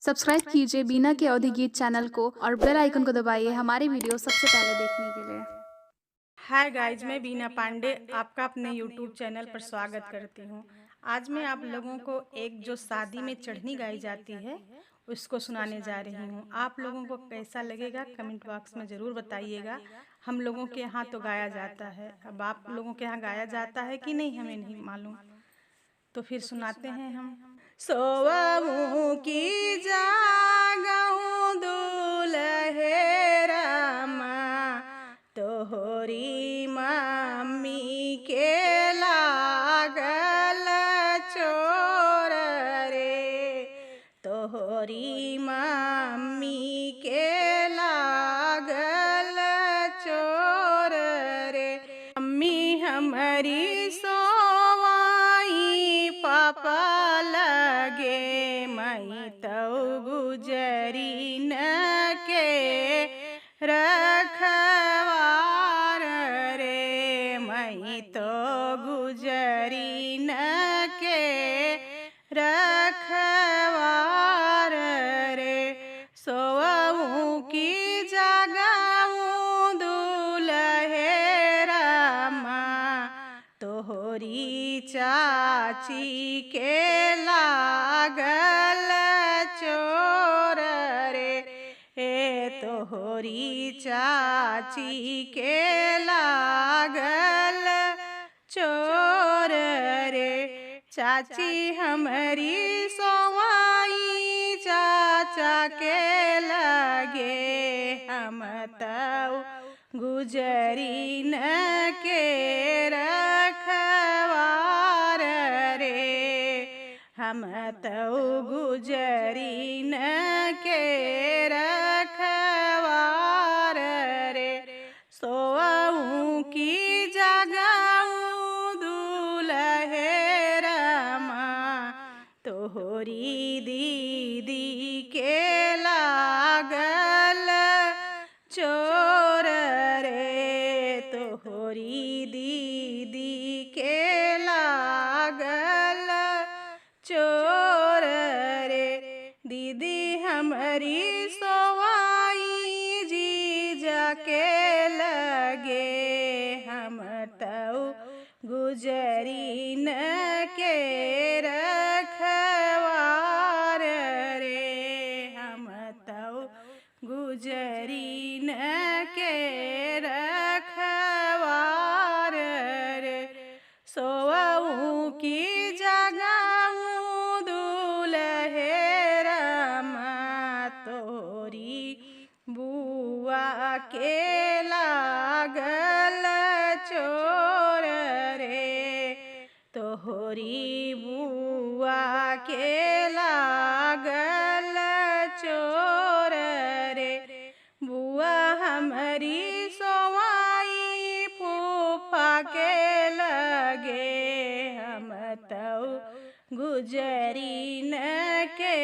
Subscribe कीजिए बीना के अवधि गीत चैनल को और बेल आइकन को दबाइए हमारी वीडियो सबसे पहले देखने के लिए। हाय गाइज, मैं बीना पांडे आपका अपने यूट्यूब चैनल पर स्वागत करती हूँ। आज मैं आप लोगों को एक जो शादी में चढ़नी गाई जाती है उसको सुनाने जा रही हूँ। आप लोगों को कैसा लगेगा कमेंट बॉक्स में ज़रूर बताइएगा। हम लोगों के यहाँ तो गाया जाता है, अब आप लोगों के यहाँ गाया जाता है कि नहीं हमें नहीं मालूम। तो फिर सुनाते हैं हम। सोवहू की जागहूँ दूल्हे रामा, तोहरी मम्मी के लागल चोर रे, तोहरी मम्मी के लागल चोर रे। मम्मी हमारी सोवाई पापा लगे, मई तो गुजरी न के रखवार रे, मई तो गुजरी न के रखवार रे। सोवहू की जागहूँ दूल्हे रामा, तोहरी चाची के लागल चोर रे, तोहरी चाची के लागल चोर रे। चाची हमारी सोवाई चाचा के लगे, हम तो गुजरी न के रखवार रे, हम तो गुजरी न के रखवार रे। सोवहू की जागहूँ दूल्हे रामा, तोहरी दीदी के लागल चोर रे, तोहरी दीदी के लागल चोर रे। दीदी हमारी सोवाई जीजा के लगे, हम तो गुजरी न के रखवार रे, हम तो गुजरी न के रखवार रे। सोवहू की जागहूँ दूल्हे रामा, तोहरी बुआ के लागल चोर रे, तोहरी बुआ के लागल चोर रे। बुआ हमारी सोवाई फूफा के लगे, हम तो गुजरी न के